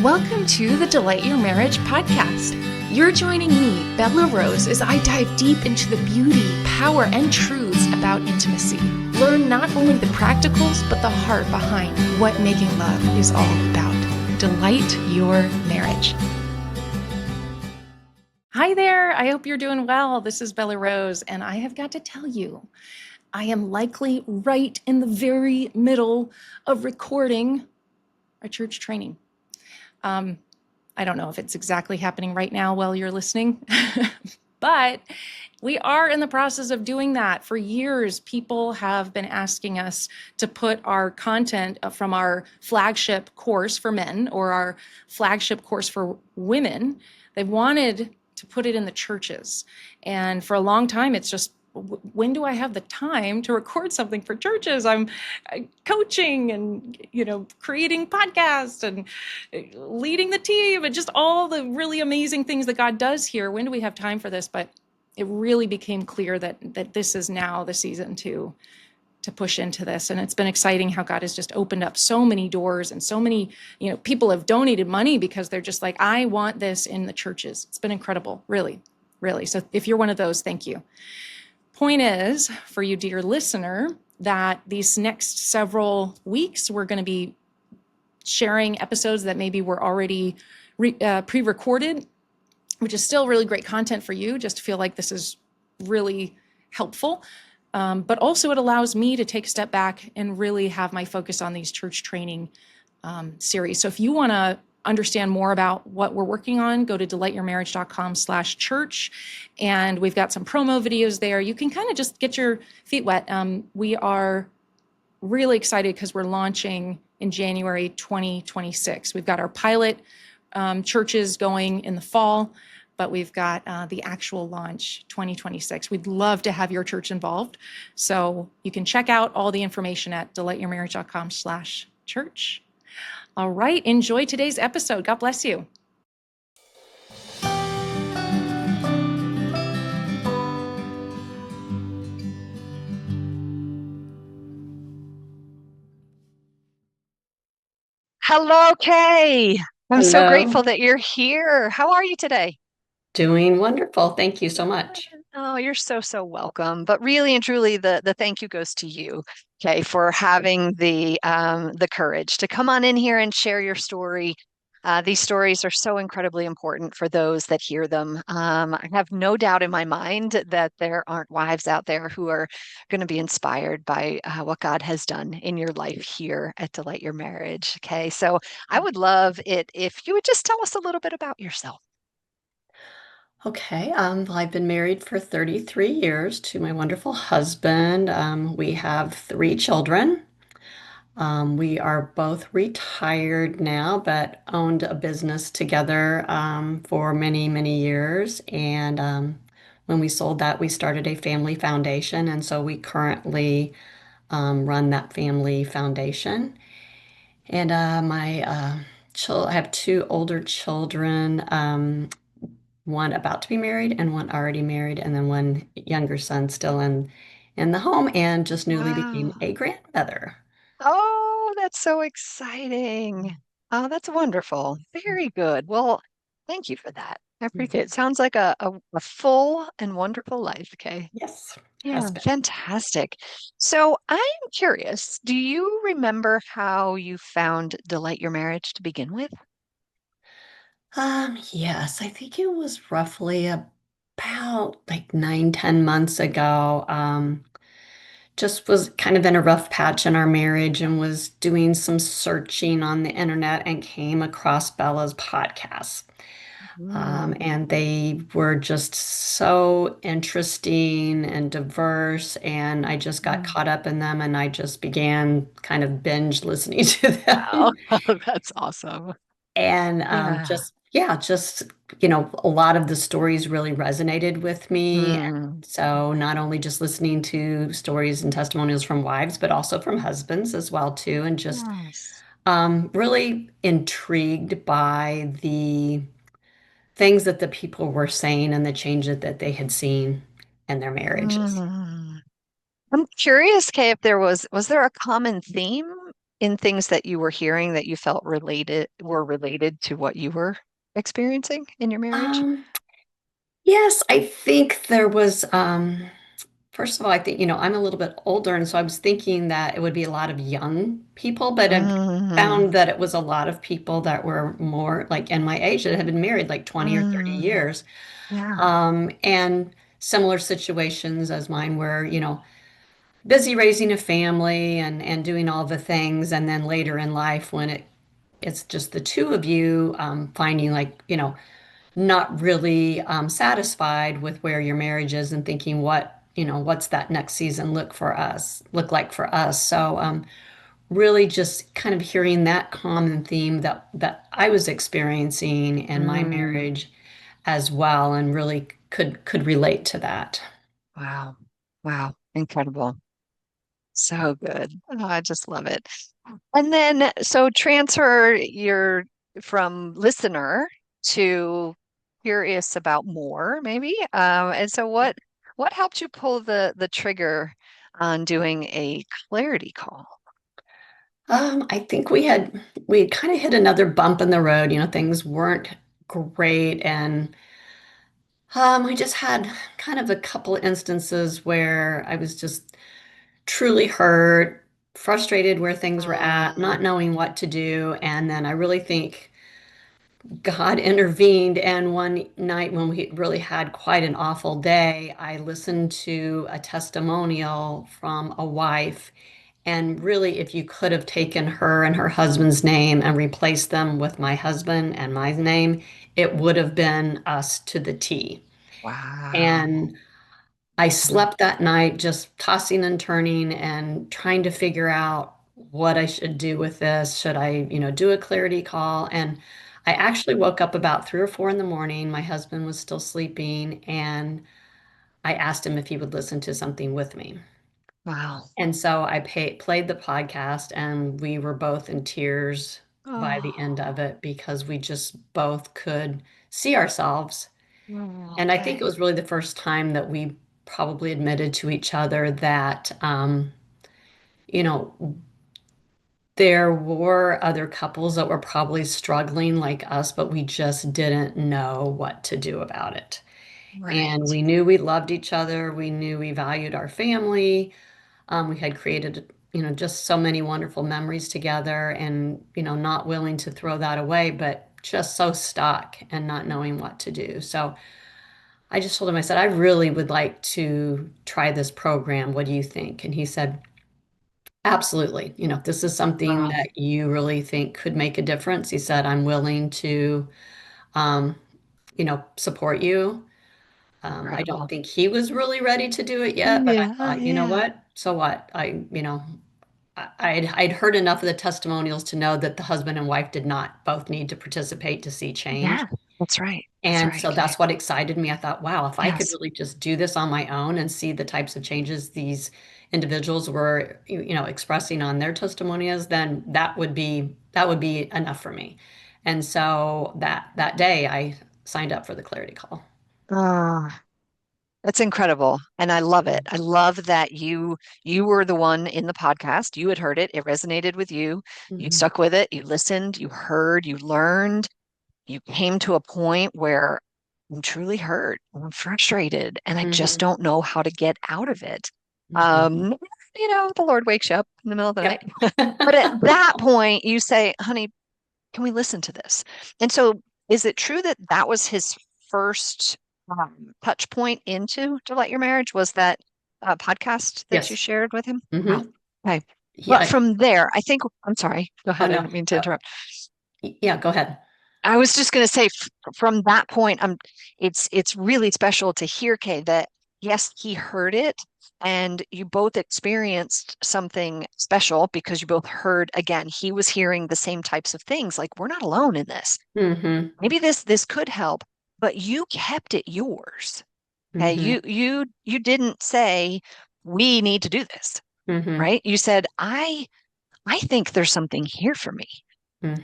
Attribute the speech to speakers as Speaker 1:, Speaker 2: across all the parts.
Speaker 1: Welcome to the Delight Your Marriage podcast. You're joining me, Bella Rose, as I dive deep into the beauty, power, and truths about intimacy. Learn not only the practicals, but the heart behind what making love is all about. Delight your marriage. Hi there. I hope you're doing well. This is Bella Rose, and I have got to tell you, I am likely right in the very middle of recording a church training. I don't know if it's exactly happening right now while you're listening, but we are in the process of doing that. For years, people have been asking us to put our content from our flagship course for men or our flagship course for women. They've wanted to put it in the churches. And for a long time, it's just, when do I have the time to record something for churches? I'm coaching and, creating podcasts and leading the team and just all the really amazing things that God does here. When do we have time for this? But it really became clear that this is now the season to push into this. And it's been exciting how God has just opened up so many doors, and so many, people have donated money because they're just like, I want this in the churches. It's been incredible, really, really. So if you're one of those, thank you. Point is, for you, dear listener, that these next several weeks, we're going to be sharing episodes that maybe were already pre-recorded, which is still really great content for you, just to feel like this is really helpful. But also it allows me to take a step back and really have my focus on these church training series. So if you want to understand more about what we're working on, go to delightyourmarriage.com/church. And we've got some promo videos there. You can kind of just get your feet wet. We are really excited because we're launching in January 2026. We've got our pilot churches going in the fall, but we've got the actual launch 2026. We'd love to have your church involved. So you can check out all the information at delightyourmarriage.com/church. All right, enjoy today's episode. God bless you.
Speaker 2: Hello, Kay. I'm so
Speaker 3: Hello.
Speaker 2: grateful that you're here. How are you today?
Speaker 3: Doing wonderful. Thank you so much.
Speaker 2: Oh, you're so welcome. But really and truly, the thank you goes to you, Kay, for having the courage to come on in here and share your story. These stories are so incredibly important for those that hear them. I have no doubt in my mind that there aren't wives out there who are going to be inspired by what God has done in your life here at Delight Your Marriage. Okay, so I would love it if you would just tell us a little bit about yourself.
Speaker 3: Okay. Well, I've been married for 33 years to my wonderful husband. We have three children. We are both retired now, but owned a business together for many, many years. And when we sold that, we started a family foundation. And so we currently run that family foundation. And I have two older children, one about to be married and one already married, and then one younger son still in the home and just newly became
Speaker 2: Wow.
Speaker 3: a grandmother.
Speaker 2: Oh, that's so exciting. Oh, that's wonderful. Very good. Well, thank you for that. I appreciate it. Sounds like a full and wonderful life. Okay.
Speaker 3: Yes,
Speaker 2: Yeah,
Speaker 3: has been.
Speaker 2: fantastic. So I'm curious, do you remember how you found Delight Your Marriage to begin with?
Speaker 3: Yes, I think it was roughly about like 9, 10 months ago. Just was kind of in a rough patch in our marriage and was doing some searching on the internet and came across Bella's podcast.
Speaker 2: Mm.
Speaker 3: And they were just so interesting and diverse. And I just got
Speaker 2: Mm.
Speaker 3: caught up in them and I just began kind of binge listening to
Speaker 2: Wow,
Speaker 3: them.
Speaker 2: that's awesome.
Speaker 3: And
Speaker 2: Yeah.
Speaker 3: just, a lot of the stories really resonated with me. And
Speaker 2: Mm.
Speaker 3: so not only just listening to stories and testimonials from wives, but also from husbands as well too. And just
Speaker 2: Yes.
Speaker 3: really intrigued by the things that the people were saying and the changes that they had seen in their marriages.
Speaker 2: Mm. I'm curious, Kay, if was there a common theme in things that you were hearing that you felt were related to what you were experiencing in your marriage?
Speaker 3: Um, yes, I think there was, first of all, I think, I'm a little bit older, and so I was thinking that it would be a lot of young people, but I
Speaker 2: Mm,
Speaker 3: found that it was a lot of people that were more like in my age that had been married like 20 or 30
Speaker 2: mm,
Speaker 3: years.
Speaker 2: yeah.
Speaker 3: And similar situations as mine where, busy raising a family and doing all the things. And then later in life, when it's just the two of you, finding like, not really satisfied with where your marriage is and thinking what's that next season look like for us. So really just kind of hearing that common theme that I was experiencing in my
Speaker 2: Mm,
Speaker 3: marriage as well, and really could relate to that.
Speaker 2: wow. Wow. Incredible. So good. Oh, I just love it. And then, so transfer your from listener to curious about more, maybe. And so, what helped you pull the trigger on doing a clarity call?
Speaker 3: I think we kind of hit another bump in the road. Things weren't great, and I just had kind of a couple instances where I was just truly hurt, frustrated where things were at,
Speaker 2: Mm,
Speaker 3: not knowing what to do. And then I really think God intervened. And one night when we really had quite an awful day, I listened to a testimonial from a wife. And really, if you could have taken her and her husband's name and replaced them with my husband and my name, it would have been us to the T.
Speaker 2: wow.
Speaker 3: And I slept that night just tossing and turning and trying to figure out what I should do with this. Should I, do a clarity call? And I actually woke up about 3 or 4 in the morning. My husband was still sleeping, and I asked him if he would listen to something with me.
Speaker 2: Wow.
Speaker 3: And so I played the podcast, and we were both in tears by the end of
Speaker 2: Oh,
Speaker 3: it because we just both could see ourselves. And I think it
Speaker 2: okay.
Speaker 3: was really the first time that we probably admitted to each other that, you know, there were other couples that were probably struggling like us, but we just didn't know what to do about it. And
Speaker 2: Right.
Speaker 3: we knew we loved each other. We knew we valued our family. We had created, just so many wonderful memories together, and, not willing to throw that away, but just so stuck and not knowing what to do. So I just told him, I said, I really would like to try this program. What do you think? And he said, absolutely. If this is something
Speaker 2: Wow.
Speaker 3: that you really think could make a difference, he said, I'm willing to, um, support you. I don't
Speaker 2: Incredible.
Speaker 3: think he was really ready to do it yet, but I
Speaker 2: Yeah,
Speaker 3: thought, you know
Speaker 2: yeah.
Speaker 3: what? So what? I'd heard enough of the testimonials to know that the husband and wife did not both need to participate to see change.
Speaker 2: Yeah, that's right. That's
Speaker 3: And
Speaker 2: right.
Speaker 3: so
Speaker 2: Okay.
Speaker 3: that's what excited me. I thought, wow, if I could
Speaker 2: Yes.
Speaker 3: really just do this on my own and see the types of changes these individuals were, expressing on their testimonials, then that would be enough for me. And so that day I signed up for the Clarity Call.
Speaker 2: Oh, that's incredible. And I love it. I love that you were the one in the podcast. You had heard it. It resonated with you. You
Speaker 3: Mhm.
Speaker 2: stuck with it. You listened, you heard, you learned. You came to a point where I'm truly hurt. I'm frustrated, and I just
Speaker 3: Mhm.
Speaker 2: don't know how to get out of it.
Speaker 3: Mhm.
Speaker 2: Um, the Lord wakes you up in the middle of the night.
Speaker 3: Yep.
Speaker 2: But at that point, you say, honey, can we listen to this? And so, is it true that that was his first touch point into To Let Your Marriage? Was that podcast that you
Speaker 3: Yes.
Speaker 2: shared with him? Wow.
Speaker 3: Hmm.
Speaker 2: Okay. But
Speaker 3: Yeah.
Speaker 2: from there, I think, I'm sorry. Go
Speaker 3: Oh
Speaker 2: ahead. I
Speaker 3: no.
Speaker 2: didn't mean to interrupt.
Speaker 3: Yeah, go ahead.
Speaker 2: I was just going to say, from that point, it's really special to hear, Kay, that yes, he heard it, and you both experienced something special because you both heard again. He was hearing the same types of things, like we're not alone in this.
Speaker 3: Hmm.
Speaker 2: Maybe this could help, but you kept it yours. Okay,
Speaker 3: Hmm.
Speaker 2: you didn't say we need to do this,
Speaker 3: Hmm.
Speaker 2: right? You said I think there's something here for me.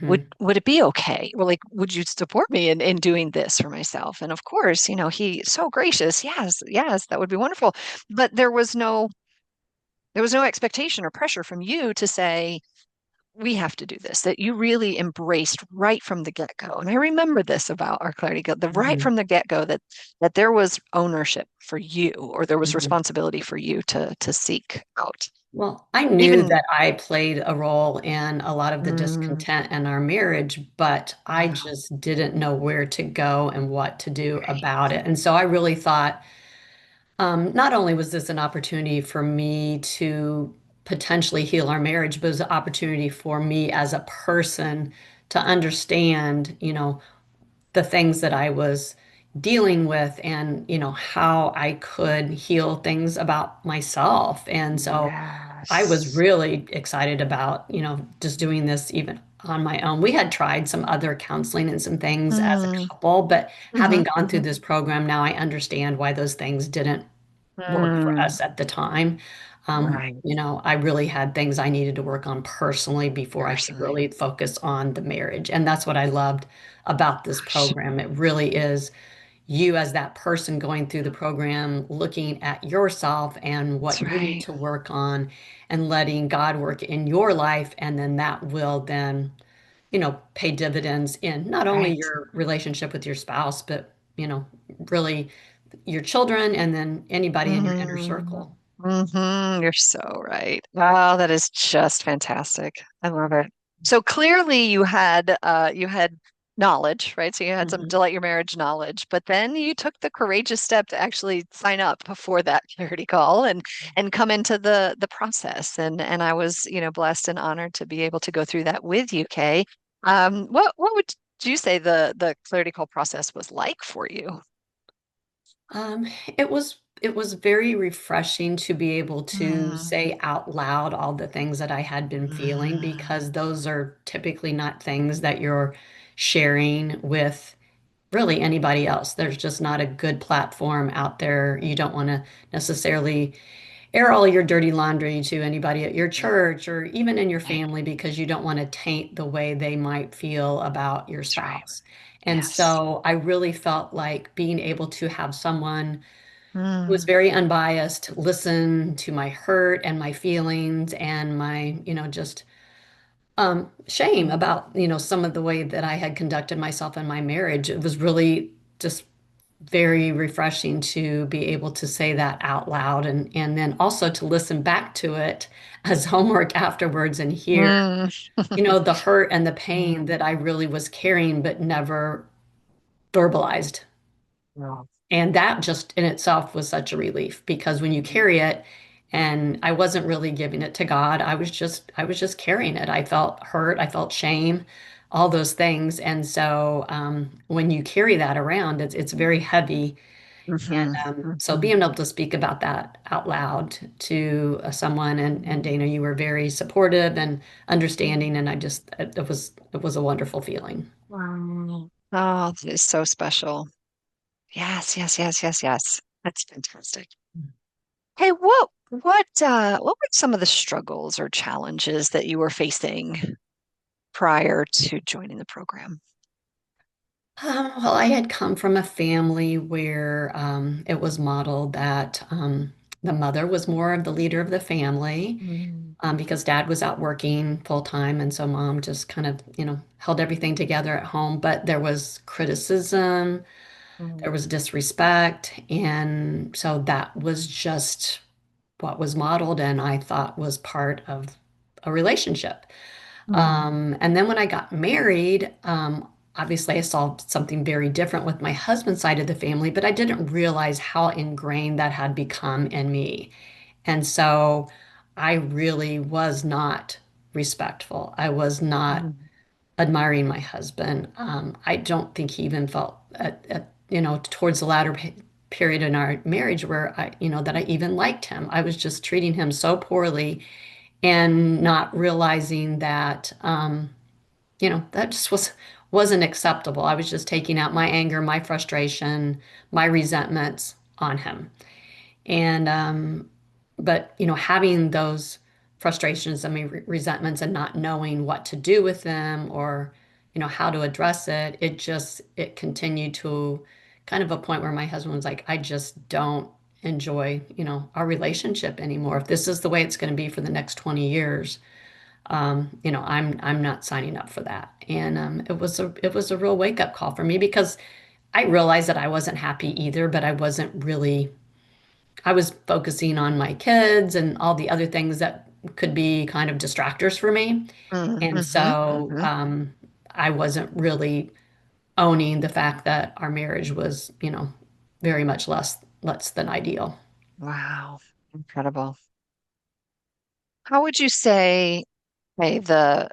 Speaker 2: Would
Speaker 3: Hmm.
Speaker 2: would it be okay? Well, like, would you support me in doing this for myself? And of course, he's so gracious. Yes, yes, that would be wonderful. But there was no expectation or pressure from you to say, we have to do this, that you really embraced right from the get-go. And I remember this about our Clarity Guild, the right
Speaker 3: Mhm,
Speaker 2: from the get-go that there was ownership for you, or there was
Speaker 3: mhm.
Speaker 2: responsibility for you to seek out.
Speaker 3: Well, I knew
Speaker 2: Even
Speaker 3: that I played a role in a lot of the
Speaker 2: mm,
Speaker 3: discontent in our marriage, but I
Speaker 2: wow,
Speaker 3: just didn't know where to go and what to do about it. And so I really thought, not only was this an opportunity for me to potentially heal our marriage, but it was an opportunity for me as a person to understand, the things that I was dealing with and, how I could heal things about myself. And so I was
Speaker 2: yes.
Speaker 3: really excited about, just doing this even on my own. We had tried some other counseling and some things as a
Speaker 2: Mm,
Speaker 3: couple, but having
Speaker 2: hmm
Speaker 3: gone through this program now, I understand why those things didn't work for
Speaker 2: mm,
Speaker 3: us at the time.
Speaker 2: right.
Speaker 3: I really had things I needed to work on personally before I could
Speaker 2: Personally.
Speaker 3: really focus on the marriage. And that's what I loved about this
Speaker 2: Gosh,
Speaker 3: program. It really is you as that person going through the program, looking at yourself and what
Speaker 2: that's
Speaker 3: you need
Speaker 2: right.
Speaker 3: to work on and letting God work in your life. And then that will then, pay dividends in not only
Speaker 2: Right.
Speaker 3: your relationship with your spouse, but, really your children and then anybody in your inner
Speaker 2: Mm,
Speaker 3: circle.
Speaker 2: you're so right. Wow, that is just fantastic. I love it. So clearly you had knowledge, right? So you had some
Speaker 3: Mhm.
Speaker 2: Delight Your Marriage knowledge, but then you took the courageous step to actually sign up before that clarity call and come into the process. And I was, blessed and honored to be able to go through that with you, Kay. What would you say the clarity call process was like for you?
Speaker 3: Um, it was very refreshing to be able to
Speaker 2: Mm,
Speaker 3: say out loud all the things that I had been feeling
Speaker 2: mm,
Speaker 3: because those are typically not things that you're sharing with really anybody else. There's just not a good platform out there. You don't want to necessarily air all your dirty laundry to anybody at your
Speaker 2: mm,
Speaker 3: church or even in your
Speaker 2: right.
Speaker 3: family because you don't want to taint the way they might feel about your
Speaker 2: That's right.
Speaker 3: spouse. And
Speaker 2: Yes.
Speaker 3: so I really felt like being able to have someone who was
Speaker 2: Mm,
Speaker 3: very unbiased listen to my hurt and my feelings and my, just shame about, some of the way that I had conducted myself in my marriage. It was really just very refreshing to be able to say that out loud and then also to listen back to it as homework afterwards and hear,
Speaker 2: mm,
Speaker 3: the hurt and the pain
Speaker 2: mm,
Speaker 3: that I really was carrying but never verbalized.
Speaker 2: no.
Speaker 3: And that just in itself was such a relief because when you
Speaker 2: Mm,
Speaker 3: carry it and I wasn't really giving it to God, I was just carrying it. I felt hurt, I felt shame, all those things. And so when you carry that around, it's very heavy. And
Speaker 2: mhm,
Speaker 3: so
Speaker 2: mhm.
Speaker 3: being able to speak about that out loud to someone and Dana, you were very supportive and understanding, and it was a wonderful feeling.
Speaker 2: Wow. Oh, that is so special. Yes, yes, yes, yes, yes. That's fantastic. Hey, what were some of the struggles or challenges that you were facing prior to joining the program?
Speaker 3: Well, I had come from a family where it was modeled that the mother was more of the leader of the family
Speaker 2: Mm,
Speaker 3: because dad was out working full time. And so mom just kind of, held everything together at home. But there was criticism, there
Speaker 2: mm,
Speaker 3: was disrespect. And so that was just what was modeled and I thought was part of a relationship.
Speaker 2: mm,
Speaker 3: And then when I got married, obviously I saw something very different with my husband's side of the family, but I didn't realize how ingrained that had become in me. And so I really was not respectful. I was not
Speaker 2: mm,
Speaker 3: admiring my husband. I don't think he even felt towards the latter period in our marriage where that I even liked him. I was just treating him so poorly and not realizing that that just wasn't acceptable. I was just taking out my anger, my frustration, my resentments on him. And but having those frustrations, I mean resentments and not knowing what to do with them or how to address it, it continued to kind of a point where my husband was like, I just don't enjoy, our relationship anymore. If this is the way it's going to be for the next 20 years, I'm not signing up for that. And it was a real wake up call for me because I realized that I wasn't happy either, but I wasn't really. I was focusing on my kids and all the other things that could be kind of distractors for me. And
Speaker 2: Mm-hmm,
Speaker 3: so
Speaker 2: hmm.
Speaker 3: I wasn't really owning the fact that our marriage was, very much less than ideal.
Speaker 2: Wow, incredible. How would you say, hey, the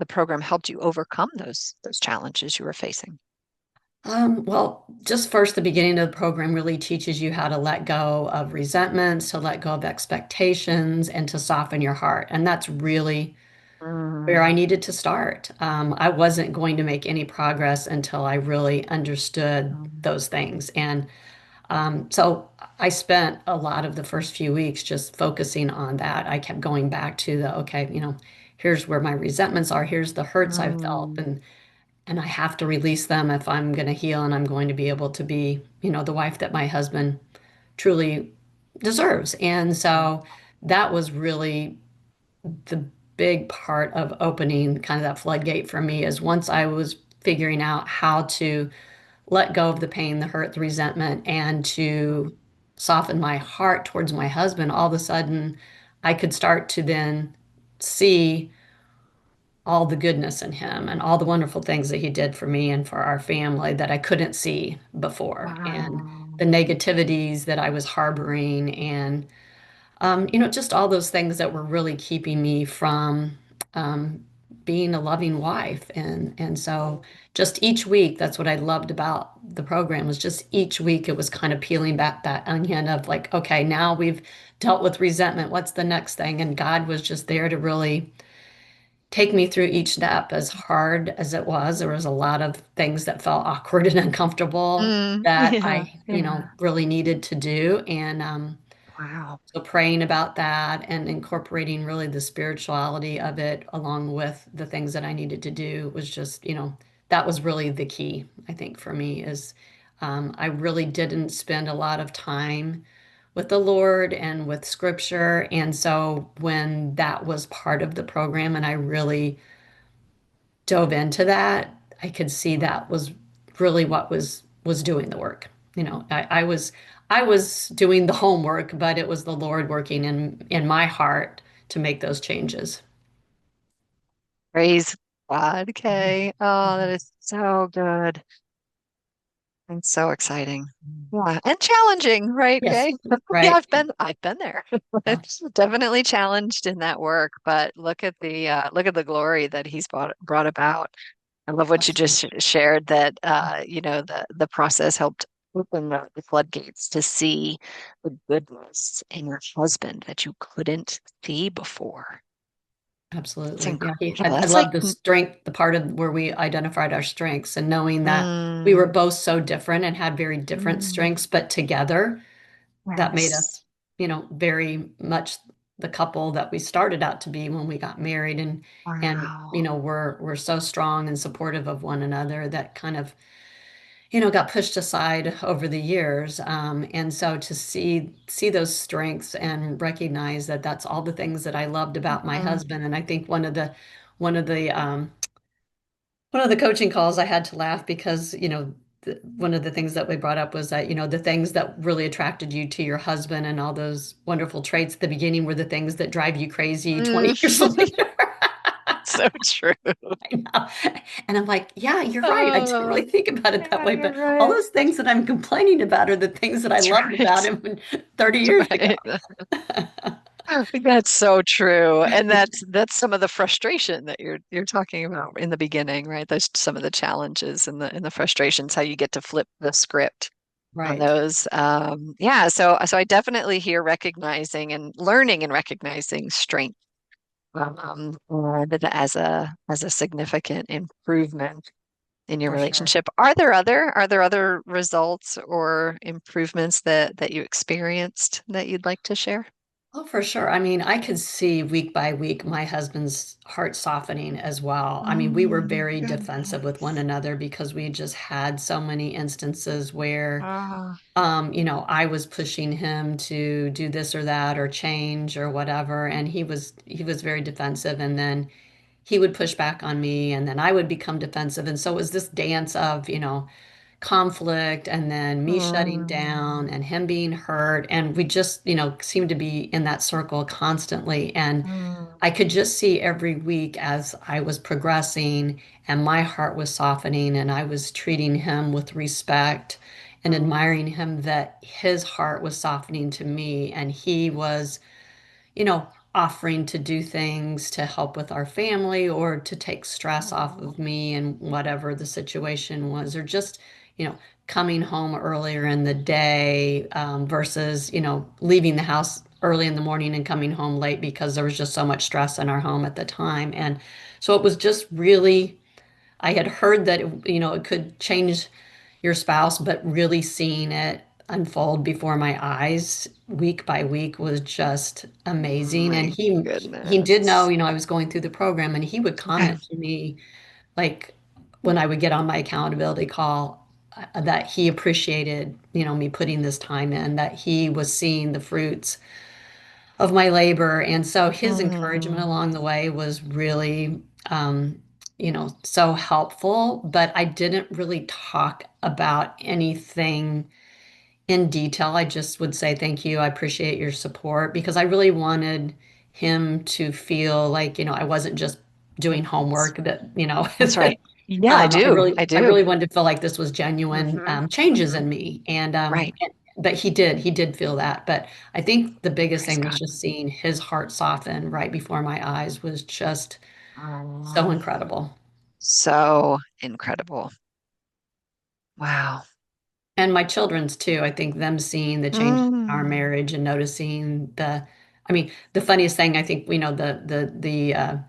Speaker 2: program helped you overcome those challenges you were facing?
Speaker 3: Well, just first, the beginning of the program really teaches you how to let go of resentments, to let go of expectations, and to soften your heart. And that's really where I
Speaker 2: Mm,
Speaker 3: needed to start. I wasn't going to make any progress until I really understood
Speaker 2: mm,
Speaker 3: those things. And so I spent a lot of the first few weeks just focusing on that. I kept going back to okay, here's where my resentments are, here's the hurts I've felt,
Speaker 2: mm,
Speaker 3: and I have to release them if I'm going to heal and I'm going to be able to be, the wife that my husband truly deserves. And
Speaker 2: mm.
Speaker 3: so that was really the big part of opening kind of that floodgate for me is once I was figuring out how to let go of the pain, the hurt, the resentment, and to soften my heart towards my husband, all of a sudden I could start to then see all the goodness in him and all the wonderful things that he did for me and for our family that I couldn't see before, and
Speaker 2: Wow.
Speaker 3: the negativities that I was harboring, and just all those things that were really keeping me from um, being a loving wife. And so just each week, that's what I loved about the program was just each week it was kind of peeling back that onion of like, okay, now we've dealt with resentment. What's the next thing? And God was just there to really take me through each step as hard as it was. There was a lot of things that felt awkward and uncomfortable
Speaker 2: Mm,
Speaker 3: that
Speaker 2: yeah,
Speaker 3: I,
Speaker 2: yeah.
Speaker 3: really needed to do. And
Speaker 2: Wow.
Speaker 3: so praying about that and incorporating really the spirituality of it along with the things that I needed to do was just, that was really the key, I think, for me is I really didn't spend a lot of time with the Lord and with scripture. And so when that was part of the program and I really dove into that, I could see that was really what was doing the work. I was doing the homework, but it was the Lord working in my heart to make those changes.
Speaker 2: Praise God, Kay. Oh, that is so good and so exciting. Yeah, and challenging, right,
Speaker 3: Yes,
Speaker 2: Kay? Yeah,
Speaker 3: right.
Speaker 2: I've been there.
Speaker 3: Yeah,
Speaker 2: It's definitely challenged in that work, but look at the glory that he's brought about. I love what you just
Speaker 3: absolutely.
Speaker 2: shared that the process helped open the floodgates to see the goodness in your husband that you couldn't see before. It's
Speaker 3: Absolutely. Yeah,
Speaker 2: incredible.
Speaker 3: I
Speaker 2: That's like
Speaker 3: love the strength, the part of where we identified our strengths and knowing that we were
Speaker 2: mm,
Speaker 3: both so different and had very different
Speaker 2: mm,
Speaker 3: strengths, but together that made
Speaker 2: yes.
Speaker 3: us, very much the couple that we started out to be when we got married, and
Speaker 2: Wow.
Speaker 3: we're so strong and supportive of one another that kind of, got pushed aside over the years. And so to see those strengths and recognize that that's all the things that I loved about my
Speaker 2: Mm,
Speaker 3: husband. And I think one of the coaching calls I had to laugh because, one of the things that we brought up was that, the things that really attracted you to your husband and all those wonderful traits at the beginning were the things that drive you crazy
Speaker 2: mm.
Speaker 3: 20 years later.
Speaker 2: So true.
Speaker 3: I know. And I'm like, yeah, you're right. I didn't
Speaker 2: Oh,
Speaker 3: really think about it that
Speaker 2: yeah,
Speaker 3: way.
Speaker 2: you're
Speaker 3: But all
Speaker 2: right.
Speaker 3: those things that I'm complaining about are the things that I
Speaker 2: That's
Speaker 3: loved about
Speaker 2: right.
Speaker 3: him 30
Speaker 2: That's
Speaker 3: years ago.
Speaker 2: right. That's so true. And that's some of the frustration that you're talking about in the beginning, right? That's some of the challenges and the frustrations, how you get to flip the script on
Speaker 3: Right.
Speaker 2: those. Yeah, so I definitely hear recognizing and learning and recognizing strength and as a significant improvement in your
Speaker 3: For sure.
Speaker 2: relationship. Are there other results or improvements that you experienced that you'd like to share?
Speaker 3: Oh, for sure. I mean, I could see week by week my husband's heart softening as well. I mean, we were very defensive with one
Speaker 2: Goodness.
Speaker 3: another because we just had so many instances where,
Speaker 2: Ah,
Speaker 3: I was pushing him to do this or that or change or whatever, and he was very defensive, and then he would push back on me, and then I would become defensive, and so it was this dance of, conflict and then me shutting down
Speaker 2: mm,
Speaker 3: and him being hurt. And we just, seemed to be in that circle constantly. And
Speaker 2: mm,
Speaker 3: I could just see every week as I was progressing and my heart was softening and I was treating him with respect and
Speaker 2: mm,
Speaker 3: admiring him, that his heart was softening to me and he was, offering to do things to help with our family or to take stress off
Speaker 2: mm,
Speaker 3: of me and whatever the situation was, or just, coming home earlier in the day, versus, leaving the house early in the morning and coming home late because there was just so much stress in our home at the time. And so it was just really, I had heard that it could change your spouse, but really seeing it unfold before my eyes week by week was just amazing. And
Speaker 2: my
Speaker 3: he did know,
Speaker 2: goodness.
Speaker 3: I was going through the program, and he would
Speaker 2: Okay.
Speaker 3: comment to me like when I would get on my accountability call, that he appreciated, me putting this time in, that he was seeing the fruits of my labor. And so his encouragement along
Speaker 2: Mm,
Speaker 3: the way was really, so helpful. But I didn't really talk about anything in detail. I just would say, thank you. I appreciate your support, because I really wanted him to feel like, I wasn't just doing homework, that,
Speaker 2: that's right. Yeah, I
Speaker 3: I
Speaker 2: do.
Speaker 3: really,
Speaker 2: I
Speaker 3: I
Speaker 2: do.
Speaker 3: really wanted to feel like this was genuine,
Speaker 2: Hmm.
Speaker 3: changes
Speaker 2: Hmm.
Speaker 3: in me.
Speaker 2: Right.
Speaker 3: But he did feel that. But I think the biggest
Speaker 2: Praise
Speaker 3: thing was
Speaker 2: God.
Speaker 3: just seeing his heart soften right before my eyes was just so
Speaker 2: Oh,
Speaker 3: incredible.
Speaker 2: so incredible. Wow.
Speaker 3: And my children's too. I think them seeing the changes in our
Speaker 2: Mm,
Speaker 3: marriage and noticing I mean, the funniest thing, I think, the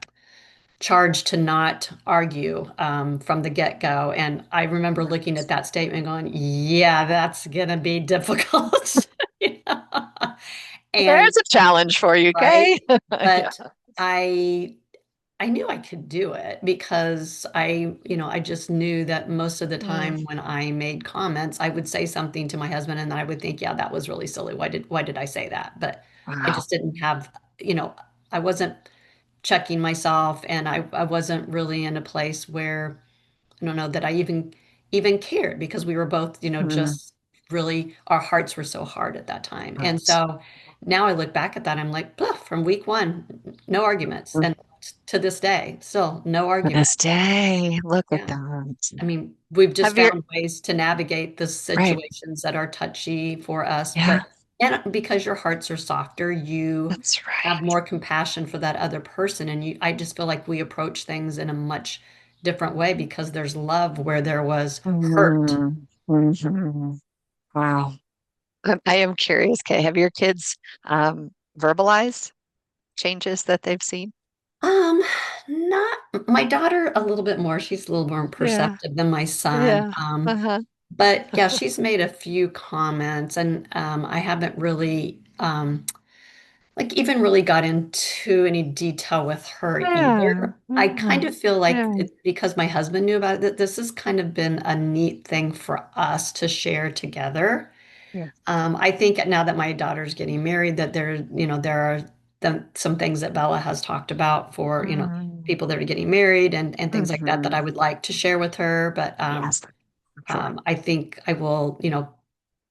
Speaker 3: charge to not argue, from the get-go. And I remember looking at that statement going, yeah, that's gonna be difficult. You know? And
Speaker 2: there's a challenge for you,
Speaker 3: right.
Speaker 2: Kay. Yeah.
Speaker 3: But I I knew I could do it because I just knew that most of the
Speaker 2: Mm,
Speaker 3: time when I made comments, I would say something to my husband and I would think, yeah, that was really silly. Why did I say that? But I
Speaker 2: wow.
Speaker 3: just didn't have, I wasn't checking myself, and I wasn't really in a place where I don't know that I even cared, because we were both,
Speaker 2: Mm,
Speaker 3: just really, our hearts were so hard at that time. And
Speaker 2: right.
Speaker 3: so now I look back at that, I'm like, "Poof," from week one, no arguments.
Speaker 2: Mm,
Speaker 3: And to this day, still no
Speaker 2: to
Speaker 3: argument.
Speaker 2: this day, look at
Speaker 3: Yeah.
Speaker 2: that.
Speaker 3: I mean, we've just
Speaker 2: Have your
Speaker 3: found ways to navigate the
Speaker 2: right.
Speaker 3: situations that are touchy for us.
Speaker 2: Yeah,
Speaker 3: And because your hearts are softer, you
Speaker 2: that's
Speaker 3: have
Speaker 2: right.
Speaker 3: more compassion for that other person. And I just feel like we approach things in a much different way because there's love where there was hurt.
Speaker 2: Mm, mhm. Wow. I am curious, Kay. Have your kids verbalized changes that they've seen?
Speaker 3: Um, Not my daughter a little bit more. She's a little more
Speaker 2: Yeah,
Speaker 3: perceptive than my son.
Speaker 2: yeah. Uh-huh.
Speaker 3: But yeah, she's made a few comments, and I haven't really like even really got into any detail with her
Speaker 2: Yeah,
Speaker 3: either. I
Speaker 2: yeah,
Speaker 3: kind of feel like
Speaker 2: yeah,
Speaker 3: it's because my husband knew about it, that this has kind of been a neat thing for us to share together.
Speaker 2: yeah.
Speaker 3: I think now that my daughter's getting married, that there are some things that Bella has talked about for,
Speaker 2: Mm,
Speaker 3: people that are getting married and things like that
Speaker 2: mhm.
Speaker 3: I would like to share with her. But
Speaker 2: Yes, for sure.
Speaker 3: I think I will,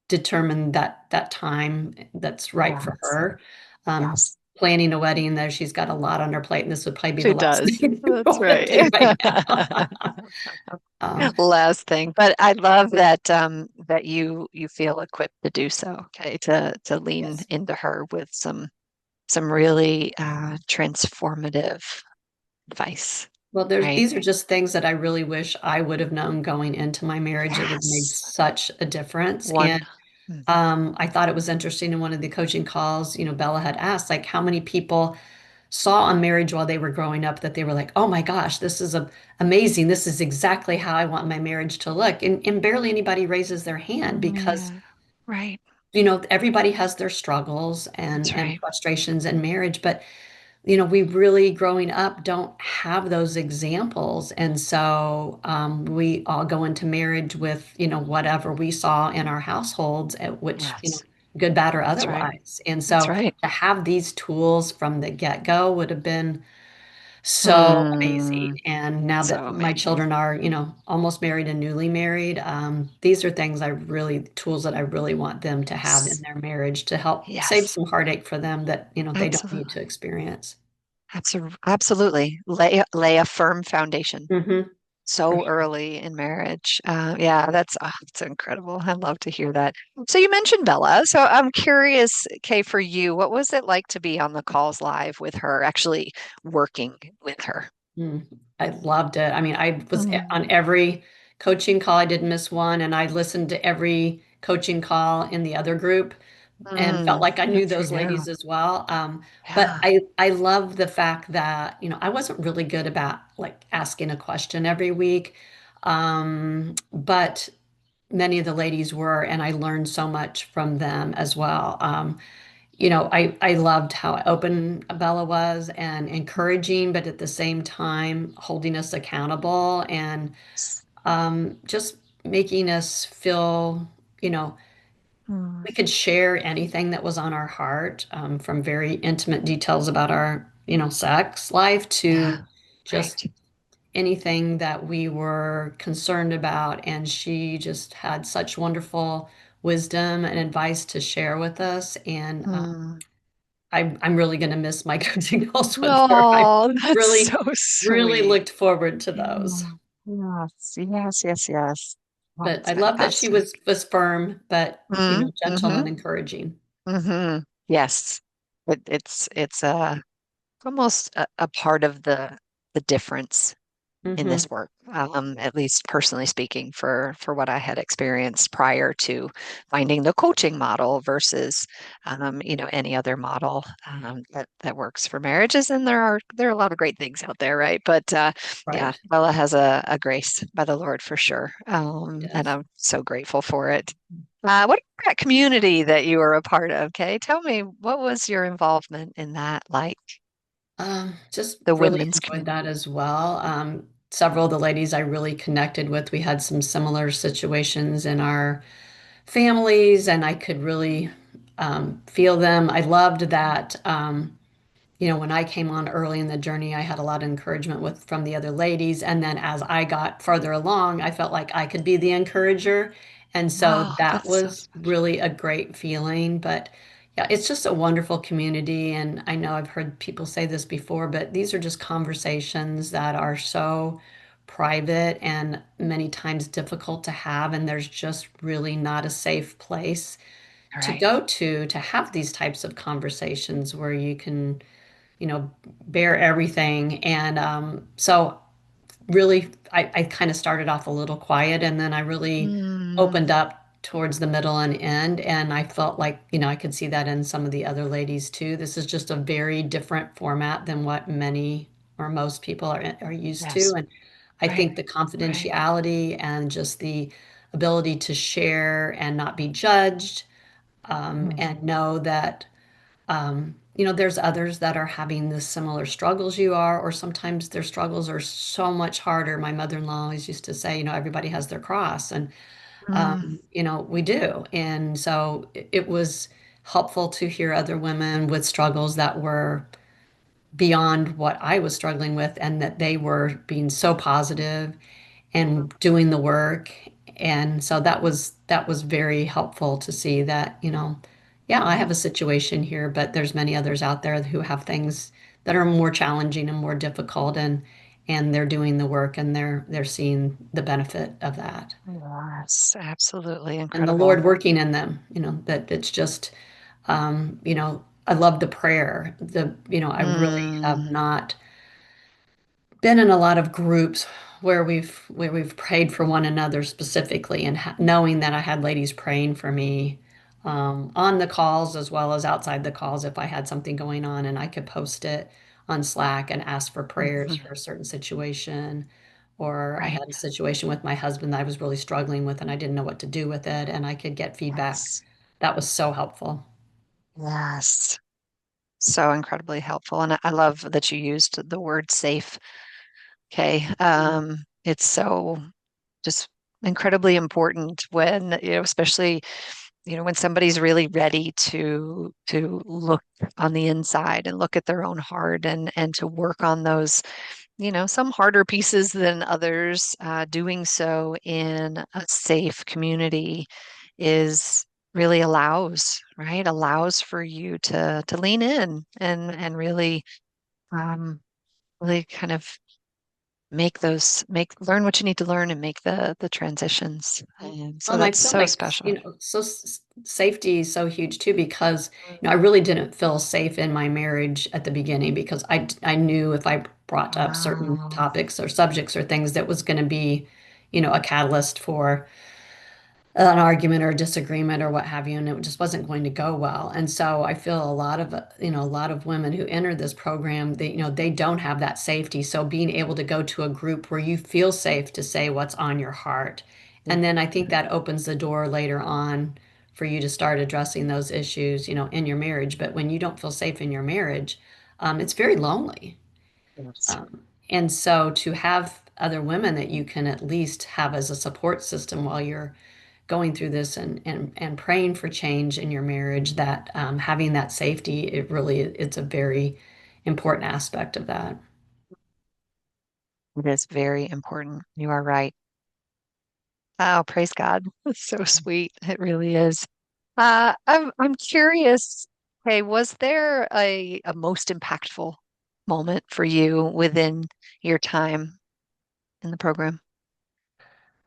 Speaker 3: determine that time that's right for
Speaker 2: Yes,
Speaker 3: her. Um,
Speaker 2: yes.
Speaker 3: Planning a wedding, though, she's got a lot on her plate, and this would probably be
Speaker 2: She
Speaker 3: the last
Speaker 2: does.
Speaker 3: thing we
Speaker 2: That's
Speaker 3: want to do
Speaker 2: right.
Speaker 3: right now. Um,
Speaker 2: Last thing, but I love that that you feel equipped to do so, okay, to lean
Speaker 3: yes.
Speaker 2: into her with some really transformative advice,
Speaker 3: Well,
Speaker 2: right?
Speaker 3: these are just things that I really wish I would have known going into my marriage. It would have made
Speaker 2: Yes.
Speaker 3: such a difference. And
Speaker 2: One. Mhm.
Speaker 3: I thought it was interesting in one of the coaching calls, Bella had asked, like, how many people saw a marriage while they were growing up that they were like, oh my gosh, this is amazing. This is exactly how I want my marriage to look. And barely anybody raises their hand because
Speaker 2: Yeah, right.
Speaker 3: everybody has their struggles
Speaker 2: That's
Speaker 3: and
Speaker 2: right.
Speaker 3: frustrations in marriage, but we really growing up don't have those examples. And so we all go into marriage with, whatever we saw in our households, at which,
Speaker 2: Yes.
Speaker 3: good, bad, or
Speaker 2: That's right.
Speaker 3: otherwise. And
Speaker 2: That's
Speaker 3: so
Speaker 2: right.
Speaker 3: to have these tools from the get-go would have been so amazing.
Speaker 2: Hmm.
Speaker 3: And now
Speaker 2: So
Speaker 3: that my
Speaker 2: amazing.
Speaker 3: children are, almost married and newly married, these are tools that I really want them to have in
Speaker 2: S-
Speaker 3: their marriage to help save
Speaker 2: Yes,
Speaker 3: some heartache for them that, they don't need
Speaker 2: absolutely.
Speaker 3: to experience.
Speaker 2: Absolutely. Lay a firm foundation
Speaker 3: Hmm. For
Speaker 2: so
Speaker 3: sure.
Speaker 2: early in marriage. Yeah, that's incredible. I love to hear that. So you mentioned Bella. So I'm curious, Kay, for you, what was it like to be on the calls live with her, actually working with her?
Speaker 3: Mm, I loved it. I mean, I was
Speaker 2: Mm,
Speaker 3: on every coaching call. I didn't miss one, and I listened to every coaching call in the other group and felt like I knew
Speaker 2: good for
Speaker 3: those
Speaker 2: you.
Speaker 3: ladies as well. But
Speaker 2: Yeah.
Speaker 3: I love the fact that, I wasn't really good about like asking a question every week. But many of the ladies were, and I learned so much from them as well. I loved how open Bella was and encouraging, but at the same time holding us accountable and just making us feel, you know,
Speaker 2: Mm,
Speaker 3: we could share anything that was on our heart, from very intimate details about our, sex life to
Speaker 2: yeah,
Speaker 3: just
Speaker 2: right.
Speaker 3: anything that we were concerned about. And she just had such wonderful wisdom and advice to share with us. And
Speaker 2: Mm.
Speaker 3: I'm really going to miss my coaching calls with her. I
Speaker 2: Oh, that's so
Speaker 3: really, really
Speaker 2: sweet.
Speaker 3: looked forward to those.
Speaker 2: Mm, yes, yes, yes, yes.
Speaker 3: But
Speaker 2: That's
Speaker 3: I love that she
Speaker 2: fantastic.
Speaker 3: was firm, but gentle
Speaker 2: Mm-hmm.
Speaker 3: and encouraging.
Speaker 2: Mm-hmm. Yes. It's almost a part of the difference in
Speaker 3: Hmm.
Speaker 2: this work, at least personally speaking, for what I had experienced prior to finding the coaching model versus, any other model that works for marriages. And there are a lot of great things out there, right? But yeah,
Speaker 3: Right.
Speaker 2: Bella has a grace by the Lord for sure, and
Speaker 3: Yes.
Speaker 2: I'm so grateful for it. What about that community that you were a part of? Okay, tell me, what was your involvement in that like,
Speaker 3: Just
Speaker 2: the
Speaker 3: really
Speaker 2: women's
Speaker 3: enjoyed
Speaker 2: community?
Speaker 3: that as well. Several of the ladies I really connected with, we had some similar situations in our families, and I could really feel them. I loved that. When I came on early in the journey, I had a lot of encouragement from the other ladies. And then as I got further along, I felt like I could be the encourager. And so
Speaker 2: Oh,
Speaker 3: that
Speaker 2: that's so
Speaker 3: was
Speaker 2: special.
Speaker 3: really a great feeling. But yeah, it's just a wonderful community. And I know I've heard people say this before, but these are just conversations that are so private and many times difficult to have. And there's just really not a safe place
Speaker 2: All
Speaker 3: to
Speaker 2: right.
Speaker 3: go to have these types of conversations where you can, you know, bear everything. And so really, I kind of started off a little quiet and then I really
Speaker 2: Mm,
Speaker 3: opened up towards the middle and end. And I felt like, I could see that in some of the other ladies too. This is just a very different format than what many or most people are used to.
Speaker 2: yes.
Speaker 3: And I
Speaker 2: Right.
Speaker 3: think the
Speaker 2: Right.
Speaker 3: confidentiality and just the ability to share and not be judged,
Speaker 2: Mm,
Speaker 3: and know that there's others that are having the similar struggles you are, or sometimes their struggles are so much harder. My mother-in-law always used to say, everybody has their cross, and
Speaker 2: mm,
Speaker 3: we do. And so it was helpful to hear other women with struggles that were beyond what I was struggling with, and that they were being so positive and doing the work. And so that was very helpful to see that, yeah, I have a situation here, but there's many others out there who have things that are more challenging and more difficult, and they're doing the work, and they're seeing the benefit of that.
Speaker 2: yes, absolutely
Speaker 3: And the
Speaker 2: incredible.
Speaker 3: Lord working in them, that it's just, I love the prayer. I really have
Speaker 2: Mm,
Speaker 3: not been in a lot of groups where we've prayed for one another specifically, and knowing that I had ladies praying for me, on the calls as well as outside the calls if I had something going on, and I could post it on Slack and ask for prayers
Speaker 2: mhm,
Speaker 3: for a certain situation. Or I
Speaker 2: right.
Speaker 3: had a situation with my husband that I was really struggling with and I didn't know what to do with it, and I could get feedback
Speaker 2: Yes.
Speaker 3: that was so helpful.
Speaker 2: Yes. So incredibly helpful. And I love that you used the word safe. Okay. It's so just incredibly important when, especially, when somebody's really ready to look on the inside and look at their own heart and to work on those, some harder pieces than others, doing so in a safe community is really allows, right? Allows for you to lean in and really um really kind of learn what you need to learn and make the transitions. And so
Speaker 3: And I
Speaker 2: that's
Speaker 3: feel
Speaker 2: so
Speaker 3: like,
Speaker 2: special.
Speaker 3: safety is so huge too, because, I really didn't feel safe in my marriage at the beginning because I knew if I brought up certain
Speaker 2: Wow.
Speaker 3: topics or subjects or things that was going to be, a catalyst for an argument or a disagreement or what have you, and it just wasn't going to go well. And so I feel a lot of women who enter this program, they don't have that safety. So being able to go to a group where you feel safe to say what's on your heart, and then I think that opens the door later on for you to start addressing those issues, in your marriage. But when you don't feel safe in your marriage, it's very lonely.
Speaker 2: Yes.
Speaker 3: And so to have other women that you can at least have as a support system while you're going through this and praying for change in your marriage, that having that safety, it's a very important aspect of that.
Speaker 2: It is very important. You are right. Oh, praise God. That's so sweet. It really is. I'm curious. Hey, was there a most impactful moment for you within your time in the program?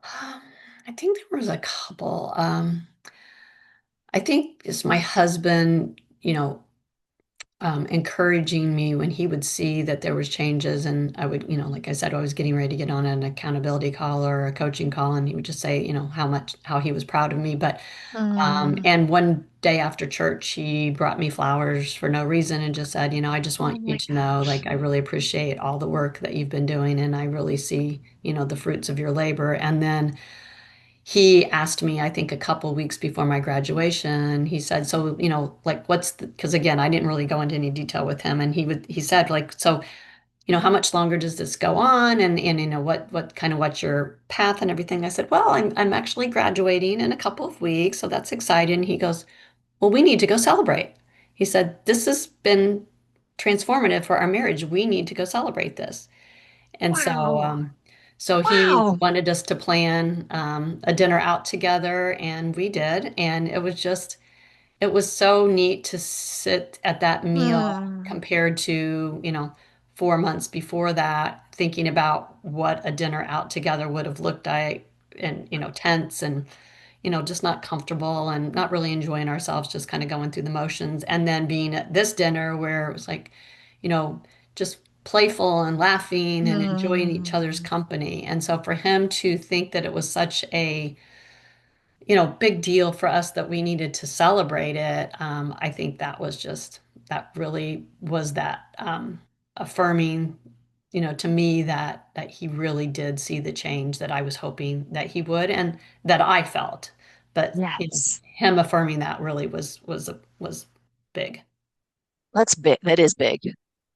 Speaker 3: I think there was a couple. I think it's my husband, encouraging me when he would see that there was changes, and I would, like I said, I was getting ready to get on an accountability call or a coaching call, and he would just say, how he was proud of me. But
Speaker 2: Mm.
Speaker 3: and one day after church, he brought me flowers for no reason and just said, I just
Speaker 2: Oh
Speaker 3: want you
Speaker 2: my
Speaker 3: to know,
Speaker 2: gosh.
Speaker 3: like, I really appreciate all the work that you've been doing, and I really see, the fruits of your labor. And then he asked me, I think a couple weeks before my graduation, he said, so, like, because again, I didn't really go into any detail with him. And he said, like, so, how much longer does this go on? And what's your path and everything? I said, well, I'm actually graduating in a couple of weeks. So that's exciting. He goes, well, we need to go celebrate. He said, this has been transformative for our marriage. We need to go celebrate this. And so,
Speaker 2: Wow.
Speaker 3: he
Speaker 2: Wow.
Speaker 3: wanted us to plan a dinner out together, and we did. And it was so neat to sit at that meal
Speaker 2: Mm.
Speaker 3: compared to, 4 months before that, thinking about what a dinner out together would have looked like, and, tense and, just not comfortable and not really enjoying ourselves, just kind of going through the motions. And then being at this dinner where it was like, you know, just playful and laughing and enjoying each other's
Speaker 2: Mm.
Speaker 3: company. And so for him to think that it was such a, big deal for us that we needed to celebrate it, I think that really was that affirming, to me, that he really did see the change that I was hoping that he would and that I felt. But
Speaker 2: Yes.
Speaker 3: him affirming that really was big.
Speaker 2: That's big. That is big.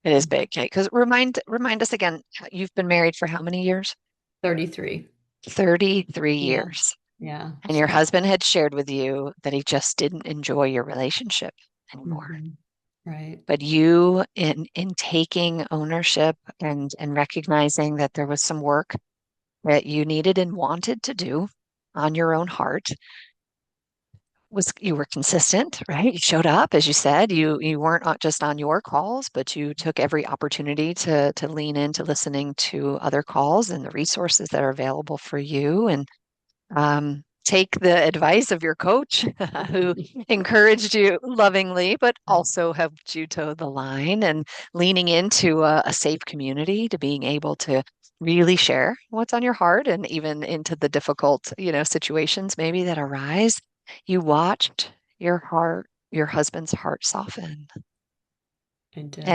Speaker 2: It is big. Okay. Because remind us again, you've been married for how many years?
Speaker 3: 33.
Speaker 2: 33
Speaker 3: Yeah.
Speaker 2: years.
Speaker 3: Yeah.
Speaker 2: And your
Speaker 3: So,
Speaker 2: husband had shared with you that he just didn't enjoy your relationship anymore.
Speaker 3: mhm. Right.
Speaker 2: But you in taking ownership and recognizing that there was some work that you needed and wanted to do on your own heart, was you were consistent, right? You showed up, as you said. You weren't just on your calls, but you took every opportunity to lean into listening to other calls and the resources that are available for you. And take the advice of your coach who encouraged you lovingly, but also helped you toe the line and leaning into a safe community to being able to really share what's on your heart and even into the difficult, situations maybe that arise. You watched your husband's heart soften.
Speaker 3: I did.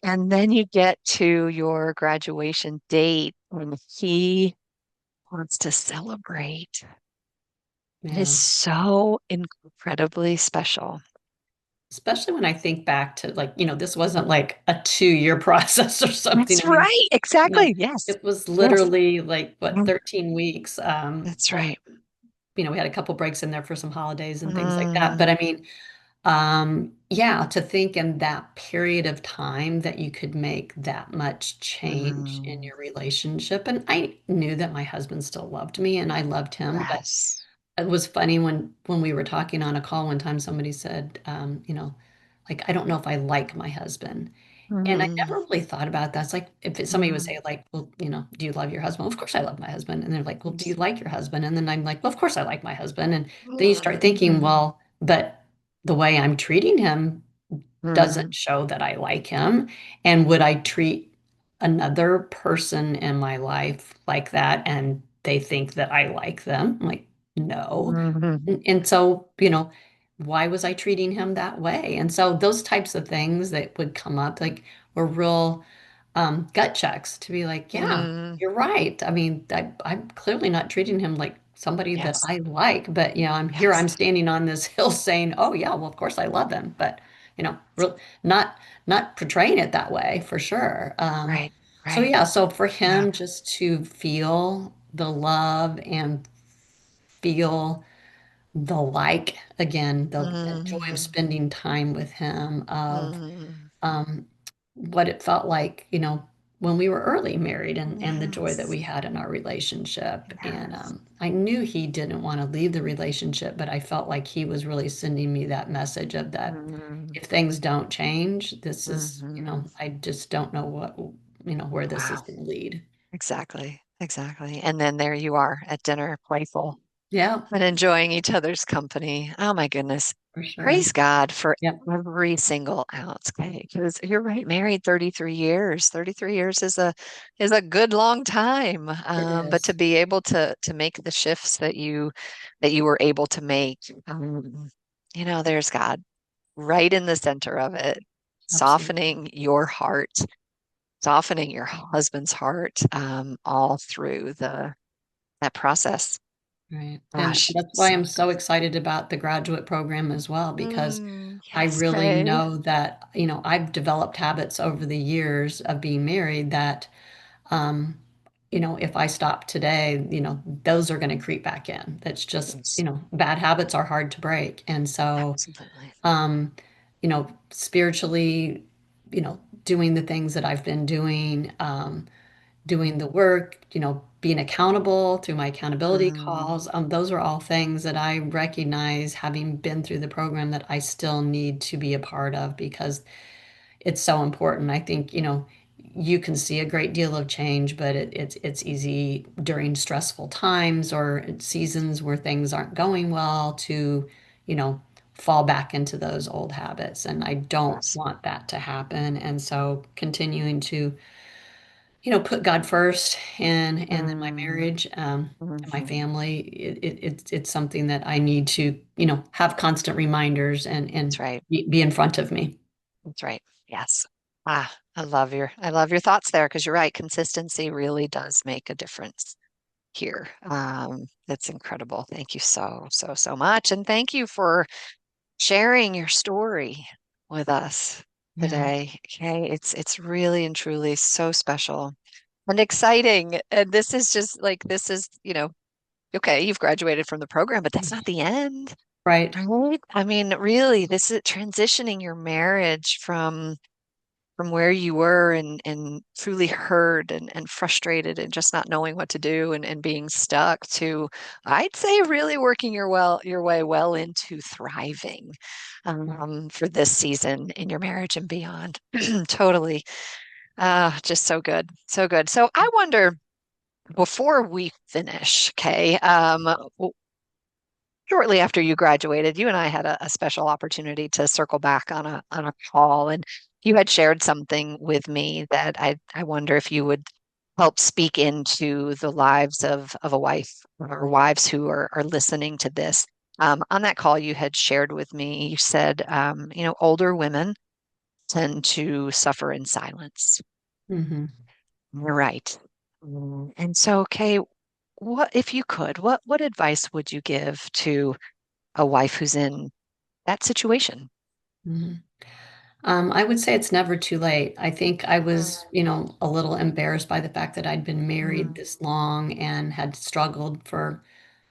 Speaker 2: And then you get to your graduation date when he wants to celebrate. It is
Speaker 3: Yeah.
Speaker 2: so incredibly special.
Speaker 3: Especially when I think back to like, this wasn't like a 2-year process or something.
Speaker 2: That's
Speaker 3: I mean,
Speaker 2: right.
Speaker 3: you know,
Speaker 2: Exactly. Yes.
Speaker 3: it was
Speaker 2: Yes.
Speaker 3: literally like what,
Speaker 2: Mm,
Speaker 3: 13 weeks.
Speaker 2: that's
Speaker 3: But
Speaker 2: right.
Speaker 3: we had a couple breaks in there for some holidays and things like that. But
Speaker 2: Mm,
Speaker 3: I mean, yeah, to think in that period of time that you could make that much change in
Speaker 2: mm,
Speaker 3: your relationship. And I knew that my husband still loved me and I loved him, but
Speaker 2: yes.
Speaker 3: it was funny when we were talking on a call one time, somebody said, like, I don't know if I like my husband. And I
Speaker 2: Mm,
Speaker 3: never really thought about that. It's like if somebody would
Speaker 2: mm,
Speaker 3: say, like, well, do you love your husband? Well, of course I love my husband. And they're like, well, do you
Speaker 2: yes.
Speaker 3: like your husband? And then I'm like, well, of course I like my husband. And then you
Speaker 2: Mm,
Speaker 3: start thinking, well, but the way I'm treating him doesn't
Speaker 2: mm,
Speaker 3: show that I like him. And would I treat another person in my life like that and they think that I like them? I'm like, no.
Speaker 2: mm,
Speaker 3: And so, why was I treating him that way? And so those types of things that would come up like were real gut checks to be like, yeah,
Speaker 2: mm,
Speaker 3: you're right. I mean, I'm clearly not treating him like somebody that
Speaker 2: yes.
Speaker 3: I like, but I'm
Speaker 2: Yes.
Speaker 3: standing on this hill saying, oh yeah, well, of course I love him, but real not portraying it that way for sure.
Speaker 2: Right.
Speaker 3: So
Speaker 2: Right.
Speaker 3: yeah, so for
Speaker 2: Yeah.
Speaker 3: him just to feel the love and feel the like again, the joy of
Speaker 2: Mm,
Speaker 3: spending time with him, of
Speaker 2: mm,
Speaker 3: um, what it felt like, when we were early married and the joy that
Speaker 2: yes.
Speaker 3: we had in our relationship. And
Speaker 2: Yes.
Speaker 3: I knew he didn't want to leave the relationship, but I felt like he was really sending me that message of that
Speaker 2: Mm,
Speaker 3: if things don't change, this is,
Speaker 2: mhm.
Speaker 3: I just don't know where this is
Speaker 2: Wow.
Speaker 3: going to lead.
Speaker 2: Exactly. Exactly. And then there you are at dinner, playful
Speaker 3: Yeah,
Speaker 2: and enjoying each other's company. Oh my goodness.
Speaker 3: for sure.
Speaker 2: Praise God for
Speaker 3: Yep,
Speaker 2: every single ounce. Okay. Because you're right, married 33 years. 33 years is a good long time.
Speaker 3: it
Speaker 2: But to
Speaker 3: is.
Speaker 2: be able to make the shifts that you were able to make, there's God right in the center of it,
Speaker 3: Absolutely.
Speaker 2: softening your heart, softening your husband's heart, all through the that process.
Speaker 3: Right. And
Speaker 2: Gosh,
Speaker 3: that's why
Speaker 2: so
Speaker 3: I'm
Speaker 2: good.
Speaker 3: so excited about the graduate program as well, because I
Speaker 2: Yes,
Speaker 3: really
Speaker 2: Kay.
Speaker 3: know that, I've developed habits over the years of being married that, um, if I stop today, those are going to creep back in. That's just,
Speaker 2: Yes,
Speaker 3: bad habits are hard to break. And so,
Speaker 2: absolutely.
Speaker 3: spiritually, doing the things that I've been doing the work, being accountable through my accountability
Speaker 2: Mm,
Speaker 3: calls. Those are all things that I recognize, having been through the program, that I still need to be a part of because it's so important. I think, you can see a great deal of change, but it's easy during stressful times or seasons where things aren't going well to, you know, fall back into those old habits. And I don't
Speaker 2: yes.
Speaker 3: want that to happen. And so continuing to put God first and then my
Speaker 2: Mm,
Speaker 3: marriage, and my
Speaker 2: mhm.
Speaker 3: family. It's something that I need to, have constant reminders and
Speaker 2: That's right.
Speaker 3: be in front of me.
Speaker 2: That's right. Yes. I love your thoughts there because you're right. Consistency really does make a difference here. That's incredible. Thank you so, so, so much. And thank you for sharing your story with us
Speaker 3: Yeah,
Speaker 2: today. Okay. It's really and truly so special and exciting. And this is just like, this is, okay, you've graduated from the program, but that's not the end,
Speaker 3: right.
Speaker 2: right? I mean, really, this is transitioning your marriage from where you were and truly hurt and frustrated and just not knowing what to do and being stuck to, I'd say, really working your way well into thriving for this season in your marriage and beyond. Totally. Just so good. So good. So I wonder, before we finish, okay, shortly after you graduated, you and I had a special opportunity to circle back on a call, and you had shared something with me that I wonder if you would help speak into the lives of a wife or wives who are listening to this. On that call, you had shared with me, you said, older women tend to suffer in silence.
Speaker 3: Hmm.
Speaker 2: You're right. And so, okay, what if you could, what advice would you give to a wife who's in that situation?
Speaker 3: Mhm. I would say it's never too late. I think I
Speaker 2: Mm,
Speaker 3: was, a little embarrassed by the fact that I'd been married
Speaker 2: mm,
Speaker 3: this long and had struggled for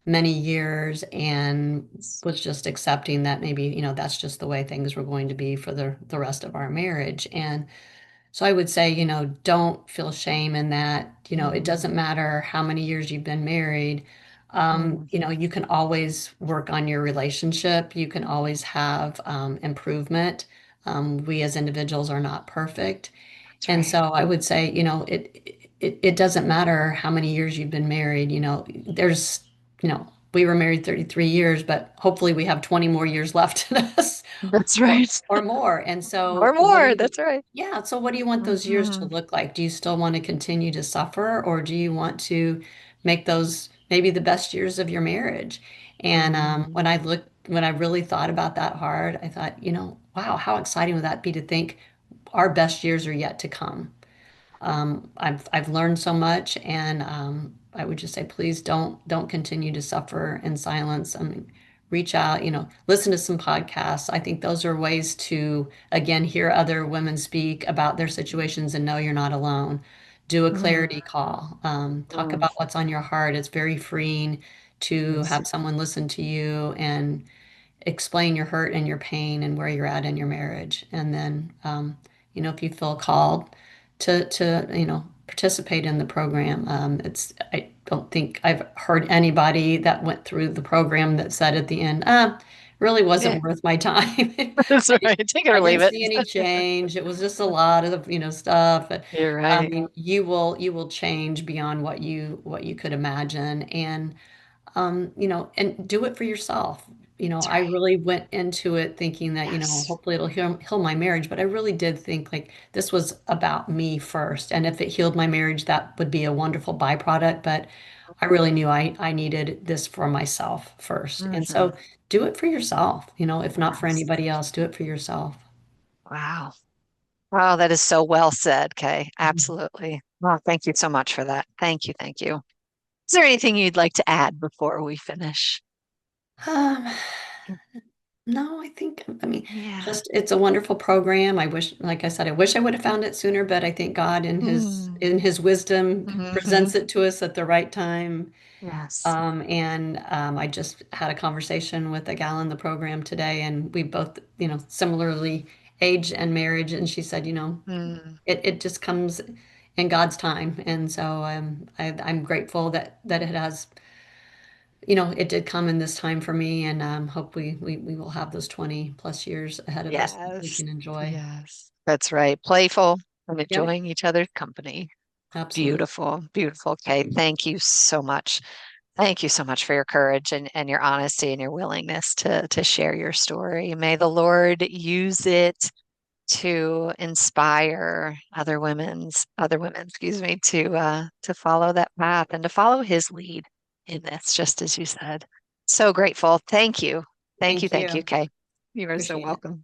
Speaker 3: many years and was just accepting that maybe, that's just the way things were going to be for the rest of our marriage. And so I would say, don't feel shame in that. It
Speaker 2: mm,
Speaker 3: doesn't matter how many years you've been married.
Speaker 2: mm.
Speaker 3: You can always work on your relationship. You can always have improvement. We as individuals are not perfect.
Speaker 2: That's
Speaker 3: And
Speaker 2: right.
Speaker 3: so I would say, it doesn't matter how many years you've been married. We were married 33 years, but hopefully we have 20 more years left in us
Speaker 2: That's
Speaker 3: or,
Speaker 2: right.
Speaker 3: or more. And
Speaker 2: Or
Speaker 3: so
Speaker 2: more. That's right.
Speaker 3: what do you want those years to
Speaker 2: Hmm.
Speaker 3: look like? Do you still want to continue to suffer, or do you want to make those maybe the best years of your marriage? And
Speaker 2: Mm,
Speaker 3: when I really thought about that hard, I thought, wow, how exciting would that be to think our best years are yet to come. I've learned so much, and I would just say, please don't continue to suffer in silence. I mean, reach out, listen to some podcasts. I think those are ways to again hear other women speak about their situations and know you're not alone. Do a
Speaker 2: mm,
Speaker 3: clarity call. Talk
Speaker 2: mm.
Speaker 3: about what's on your heart. It's very freeing to
Speaker 2: Yes.
Speaker 3: have someone listen to you and explain your hurt and your pain and where you're at in your marriage. And then, if you feel called to participate in the program, I don't think I've heard anybody that went through the program that said at the end, really
Speaker 2: Yeah.
Speaker 3: wasn't worth my time.
Speaker 2: That's
Speaker 3: I,
Speaker 2: right. Take it or
Speaker 3: I
Speaker 2: leave
Speaker 3: didn't
Speaker 2: it.
Speaker 3: see any change. It was just a lot of, stuff. But,
Speaker 2: You're
Speaker 3: I
Speaker 2: right.
Speaker 3: mean, you will change beyond what you could imagine. And and do it for yourself.
Speaker 2: That's
Speaker 3: I
Speaker 2: right.
Speaker 3: really went into it thinking that,
Speaker 2: Yes.
Speaker 3: hopefully it'll heal my marriage, but I really did think like this was about me first. And if it healed my marriage, that would be a wonderful byproduct. But I really knew I needed this for myself first. And
Speaker 2: Hmm.
Speaker 3: so do it for yourself, if not for
Speaker 2: Yes.
Speaker 3: anybody else, do it for yourself.
Speaker 2: Wow. Wow, that is so well said, Kay.
Speaker 3: Mhm.
Speaker 2: Absolutely. Well, thank you so much for that. Thank you. Thank you. Is there anything you'd like to add before we finish?
Speaker 3: Um, No, I mean,
Speaker 2: Yeah.
Speaker 3: just it's a wonderful program. I wish, like I said, I wish I would have found it sooner, but I think God in his
Speaker 2: Mm.
Speaker 3: in his wisdom
Speaker 2: Hmm.
Speaker 3: presents it to us at the right time.
Speaker 2: Yes.
Speaker 3: And I just had a conversation with a gal in the program today, and we both, similarly age and marriage, and she said,
Speaker 2: Mm.
Speaker 3: it just comes in God's time, and so I'm grateful that it has it did come in this time for me, and hope we will have those 20 plus years ahead of us that we
Speaker 2: Yes.
Speaker 3: can enjoy.
Speaker 2: Yes. That's right. Playful and
Speaker 3: Yep,
Speaker 2: enjoying each other's company.
Speaker 3: absolutely.
Speaker 2: Beautiful. Beautiful, Kay. Thank you so much. Thank you so much for your courage and your honesty and your willingness to share your story. May the Lord use it to inspire other women, excuse me, to follow that path and to follow his lead in this, just as you said. So grateful. Thank you. Thank you.
Speaker 3: Thank
Speaker 2: Thank you,
Speaker 3: you.
Speaker 2: Kay. You are so
Speaker 3: Appreciate it.
Speaker 2: welcome.